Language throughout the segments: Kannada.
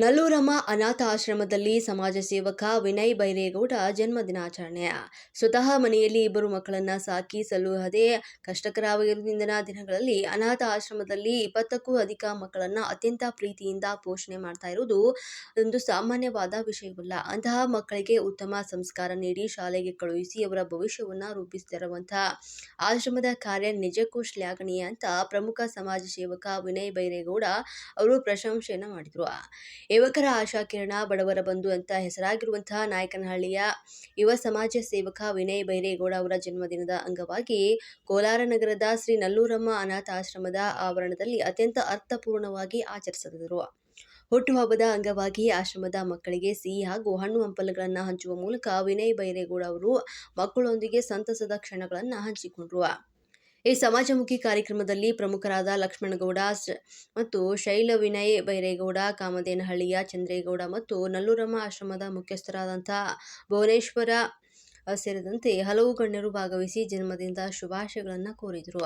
ನಲ್ಲೂರಮ್ಮ ಅನಾಥ ಆಶ್ರಮದಲ್ಲಿ ಸಮಾಜ ಸೇವಕ ವಿನಯ್ ಬೈರೇಗೌಡ ಜನ್ಮದಿನಾಚರಣೆ. ಸ್ವತಃ ಮನೆಯಲ್ಲಿ ಇಬ್ಬರು ಮಕ್ಕಳನ್ನ ಸಾಕಿ ಸಲುಹದೆ ಕಷ್ಟಕರವಾಗಿರುವುದರಿಂದ ದಿನಗಳಲ್ಲಿ ಅನಾಥ ಆಶ್ರಮದಲ್ಲಿ 20ಕ್ಕೂ ಅಧಿಕ ಮಕ್ಕಳನ್ನ ಅತ್ಯಂತ ಪ್ರೀತಿಯಿಂದ ಪೋಷಣೆ ಮಾಡ್ತಾ ಇರುವುದು ಒಂದು ಸಾಮಾನ್ಯವಾದ ವಿಷಯವಲ್ಲ. ಅಂತಹ ಮಕ್ಕಳಿಗೆ ಉತ್ತಮ ಸಂಸ್ಕಾರ ನೀಡಿ ಶಾಲೆಗೆ ಕಳುಹಿಸಿ ಅವರ ಭವಿಷ್ಯವನ್ನ ರೂಪಿಸುತ್ತಿರುವಂತಹ ಆಶ್ರಮದ ಕಾರ್ಯ ನಿಜಕ್ಕೂ ಶ್ಲಾಘನೀಯ ಅಂತ ಪ್ರಮುಖ ಸಮಾಜ ಸೇವಕ ವಿನಯ್ ಬೈರೇಗೌಡ ಅವರು ಪ್ರಶಂಸೆಯನ್ನ ಮಾಡಿದರು. ಯುವಕರ ಆಶಾಕಿರಣ, ಬಡವರ ಬಂಧು ಅಂತ ಹೆಸರಾಗಿರುವಂತಹ ನಾಯಕನಹಳ್ಳಿಯ ಯುವ ಸಮಾಜ ಸೇವಕ ವಿನಯ್ ಬೈರೇಗೌಡ ಅವರ ಜನ್ಮದಿನದ ಅಂಗವಾಗಿ ಕೋಲಾರ ನಗರದ ಶ್ರೀ ನಲ್ಲೂರಮ್ಮ ಅನಾಥ ಆಶ್ರಮದ ಆವರಣದಲ್ಲಿ ಅತ್ಯಂತ ಅರ್ಥಪೂರ್ಣವಾಗಿ ಆಚರಿಸಿದರು. ಹುಟ್ಟುಹಬ್ಬದ ಅಂಗವಾಗಿ ಆಶ್ರಮದ ಮಕ್ಕಳಿಗೆ ಸಿಹಿ ಹಾಗೂ ಹಣ್ಣು ಹಂಪಲುಗಳನ್ನು ಹಂಚುವ ಮೂಲಕ ವಿನಯ್ ಬೈರೇಗೌಡ ಅವರು ಮಕ್ಕಳೊಂದಿಗೆ ಸಂತಸದ ಕ್ಷಣಗಳನ್ನು ಹಂಚಿಕೊಂಡರು. ಈ ಸಮಾಜಮುಖಿ ಕಾರ್ಯಕ್ರಮದಲ್ಲಿ ಪ್ರಮುಖರಾದ ಲಕ್ಷ್ಮಣಗೌಡ ಮತ್ತು ಶೈಲ ವಿನಯ್ ಬೈರೇಗೌಡ, ಕಾಮದೇನಹಳ್ಳಿಯ ಚಂದ್ರೇಗೌಡ ಮತ್ತು ನಲ್ಲೂರಮ್ಮ ಆಶ್ರಮದ ಮುಖ್ಯಸ್ಥರಾದಂತಹ ಭುವನೇಶ್ವರ ಸೇರಿದಂತೆ ಹಲವು ಗಣ್ಯರು ಭಾಗವಹಿಸಿ ಜನ್ಮದಿನದ ಶುಭಾಶಯಗಳನ್ನು ಕೋರಿದರು.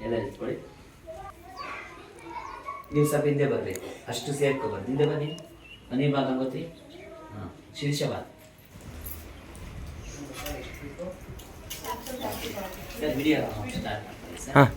ಎಲ್ಲ ಇಟ್ಕೊಳ್ಳಿ. ನೀವು ಸ್ವಲ್ಪ ಹಿಂದೆ ಬರ್ರಿ, ಅಷ್ಟು ಸೇರ್ಕೊಬಾರ್ದು. ಹಿಂದೆ ಬನ್ನಿ, ಮನೆ ಭಾಗ ಗೊತ್ತಿ. ಹಾಂ, ಶೀರ್ಷವಾದ ವಿಡಿಯೋ ಸ್ಟಾರ್ಟ್ ಮಾಡ್ತಾರೆ ಸರ್. ಹಾಂ,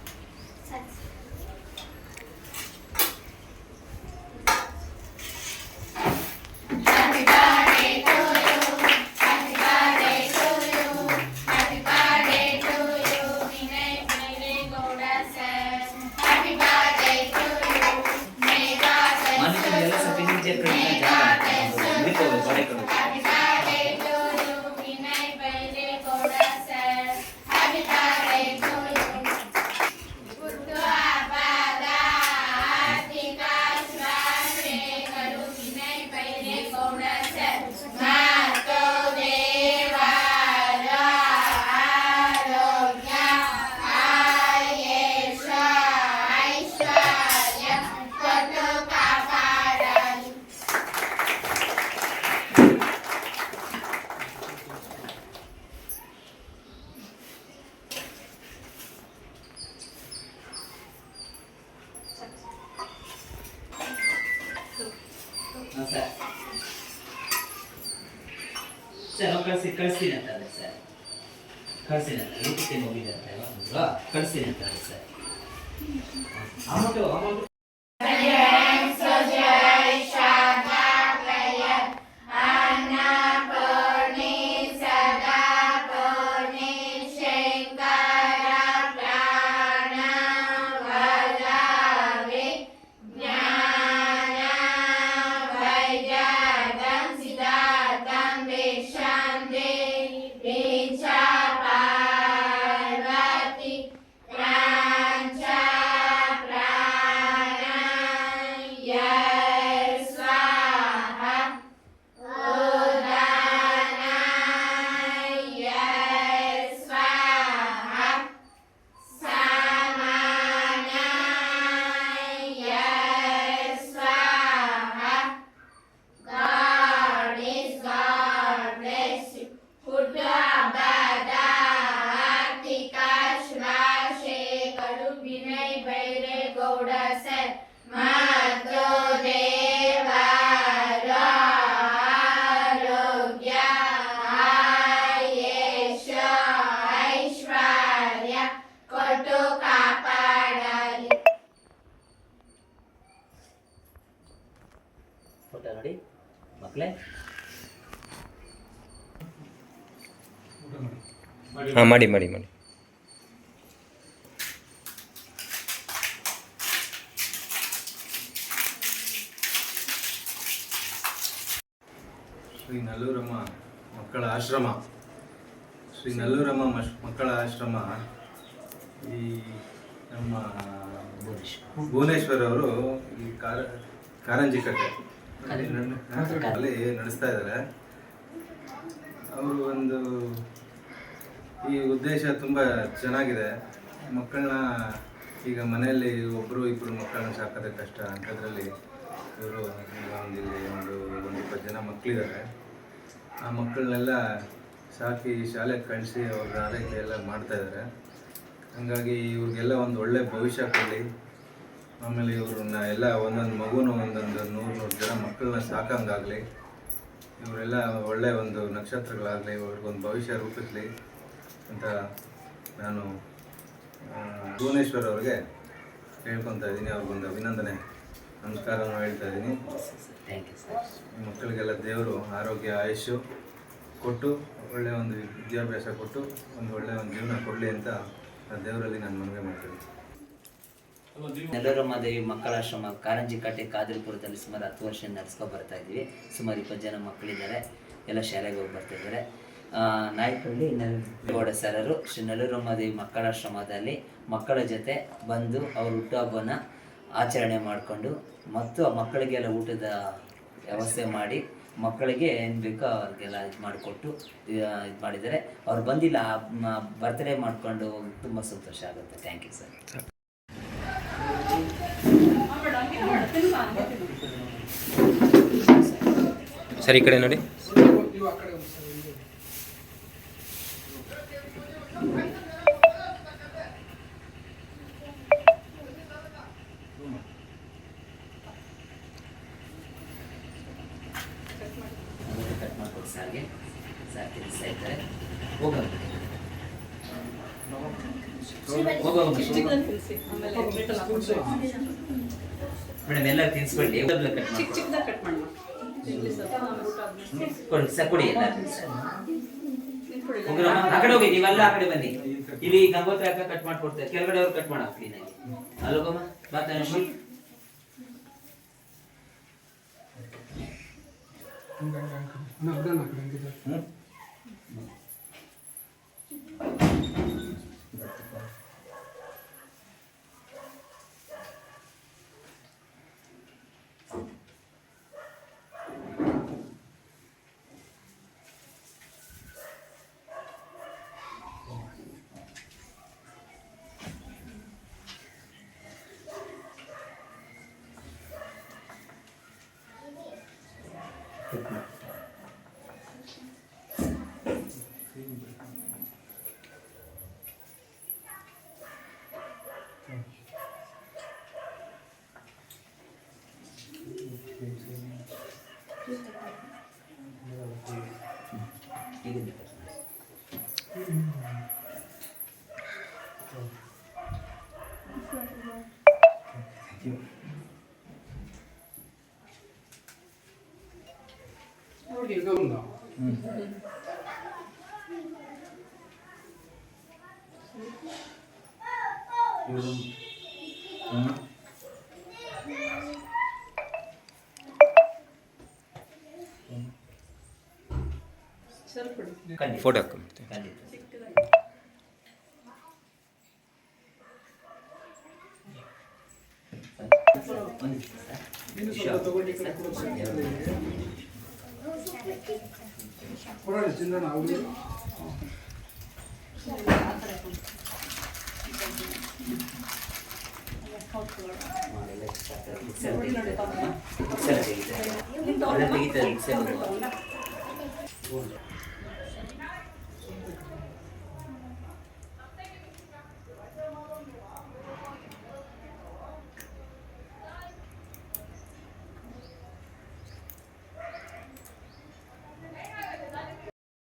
ಸರ್ ಕಳಿಸ್ತೀನಿ ಅಂತಾರೆ ಸರ್. ಕಳಿಸ್ತೀನಿ ಅಂತಾರೆ, ಊಟಕ್ಕೆ ಹೋಗಿದೆ ಅಂತ ಇವಾಗ ಕಳಿಸ್ತೀನಿ ಅಂತಾರೆ ಸರ್. ಅಮೌಂಟು ನೋಡಿ ಮಕ್ಕಳೇ. ಹಾಂ, ಮಾಡಿ ಮಾಡಿ ಮಾಡಿ. ಶ್ರೀ ನಲ್ಲೂರಮ್ಮ ಮಕ್ಕಳ ಆಶ್ರಮ, ಶ್ರೀ ನಲ್ಲೂರಮ್ಮ ಮಕ್ಕಳ ಆಶ್ರಮ ಈ ನಮ್ಮ ಭುವನೇಶ್ವರ್ ಅವರು ಈ ಕಾರಂಜಿ ಕಟ್ಟೆ ಅಲ್ಲಿ ನಡೆಸ್ತಾ ಇದ್ದಾರೆ. ಅವರು ಒಂದು ಈ ಉದ್ದೇಶ ತುಂಬ ಚೆನ್ನಾಗಿದೆ. ಮಕ್ಕಳನ್ನ ಈಗ ಮನೆಯಲ್ಲಿ ಒಬ್ಬರು ಇಬ್ಬರು ಮಕ್ಕಳನ್ನ ಸಾಕೋದೇ ಕಷ್ಟ ಅಂಥದ್ರಲ್ಲಿ ಇವರು ಒಂದು 20 ಜನ ಮಕ್ಕಳಿದ್ದಾರೆ. ಆ ಮಕ್ಕಳನ್ನೆಲ್ಲ ಸಾಕಿ ಶಾಲೆಗೆ ಕಳಿಸಿ ಅವ್ರ ಆರೈಕೆ ಎಲ್ಲ ಮಾಡ್ತಾಯಿದ್ದಾರೆ. ಹಾಗಾಗಿ ಇವ್ರಿಗೆಲ್ಲ ಒಂದು ಒಳ್ಳೆ ಭವಿಷ್ಯ ಕೊಡಲಿ. ಆಮೇಲೆ ಇವ್ರನ್ನ ಎಲ್ಲ ಒಂದೊಂದು ಮಗುನೂ ಒಂದೊಂದು 100 ಜನ ಮಕ್ಕಳನ್ನ ಸಾಕಂಗಾಗಲಿ. ಇವರೆಲ್ಲ ಒಳ್ಳೆ ಒಂದು ನಕ್ಷತ್ರಗಳಾಗಲಿ, ಅವ್ರಿಗೊಂದು ಭವಿಷ್ಯ ರೂಪಿಸಲಿ ಅಂತ ನಾನು ಭುವನೇಶ್ವರ್ ಅವ್ರಿಗೆ ಹೇಳ್ಕೊತಾ ಇದ್ದೀನಿ. ಅವ್ರಿಗೊಂದು ಅಭಿನಂದನೆ ನಮಸ್ಕಾರವನ್ನು ಹೇಳ್ತಾ ಇದ್ದೀನಿ. Thank you sir. ಈ ಮಕ್ಕಳಿಗೆಲ್ಲ ದೇವರು ಆರೋಗ್ಯ ಆಯುಷ್ಯು ಕೊಟ್ಟು ಒಳ್ಳೆಯ ಒಂದು ವಿದ್ಯಾಭ್ಯಾಸ ಕೊಟ್ಟು ಒಂದು ಒಳ್ಳೆಯ ಒಂದು ಜೀವನ ಕೊಡಲಿ ಅಂತ ದೇವರಲ್ಲಿ ನಾನು ಮನವಿ ಮಾಡ್ತೀನಿ. ನೆಲ್ಲೂರಮ್ಮ ದೇವಿ ಮಕ್ಕಳಾಶ್ರಮ ಕಾರಂಜಿಕಟ್ಟೆ ಕಾದಿರಪುರದಲ್ಲಿ ಸುಮಾರು 10 ವರ್ಷ ನಡೆಸ್ಕೊಂಡು ಬರ್ತಾ ಇದ್ದೀವಿ. ಸುಮಾರು 20 ಜನ ಮಕ್ಕಳಿದ್ದಾರೆ. ಎಲ್ಲ ಶಾಲೆಗೆ ಹೋಗಿ ಬರ್ತಾ ಇದ್ದಾರೆ. ನಾಯಕಹಳ್ಳಿ ಗೌಡ ಸರರು ಶ್ರೀ ನೆಲ್ಲೂರಮ್ಮ ದೇವಿ ಮಕ್ಕಳಾಶ್ರಮದಲ್ಲಿ ಮಕ್ಕಳ ಜೊತೆ ಬಂದು ಅವ್ರ ಹುಟ್ಟುಹಬ್ಬನ ಆಚರಣೆ ಮಾಡಿಕೊಂಡು ಮತ್ತು ಆ ಮಕ್ಕಳಿಗೆಲ್ಲ ಊಟದ ವ್ಯವಸ್ಥೆ ಮಾಡಿ ಮಕ್ಕಳಿಗೆ ಏನು ಬೇಕೋ ಅವ್ರಿಗೆಲ್ಲ ಇದು ಮಾಡಿಕೊಟ್ಟು ಇದು ಮಾಡಿದ್ದಾರೆ. ಅವ್ರು ಬಂದಿಲ್ಲ, ಬರ್ತ್ಡೇ ಮಾಡಿಕೊಂಡು ತುಂಬ ಸಂತೋಷ ಆಗುತ್ತೆ. Thank you sir. ಸರ್ ಈ ಕಡೆ ನೋಡಿ. ಕಟ್ ಮಾಡ್ಕೊಡಿ ಸಾರ್ಗೆ. ಸಾರ್ ತಿಳಿಸ್ತಾ ಇದ್ದಾರೆ. ಹೋಗೋಣ ಮೇಡಮ್, ಎಲ್ಲ ತಿನ್ಸ್ಕೊಳ್ಳಿ. ಕಟ್ ಮಾಡಿ ಕೊಡಿ ಸರ್, ಕೊಡಿ ಎಲ್ಲ. ಆ ಕಡೆ ಹೋಗಿ, ನೀವೆಲ್ಲ ಆ ಕಡೆ ಬನ್ನಿ. ಇಲ್ಲಿ ಗಂಗೋತ್ರಿ ಅಕ್ಕ ಕಟ್ ಮಾಡ್ಕೊಡ್ತಾರೆ. ಕೆಳಗಡೆ ಅವ್ರು ಕಟ್ ಮಾಡ ಕ್ಲೀನಾಗಿ. ಅಲ್ಲೋಗಮ್ಮ ಮಾತಾಡಿ. ಫೋಟೋ ಹಾಕ್ಕೊಂಡ್ಬಿಡ್ತೀನಿ. ತೆಗಿತಾರೆ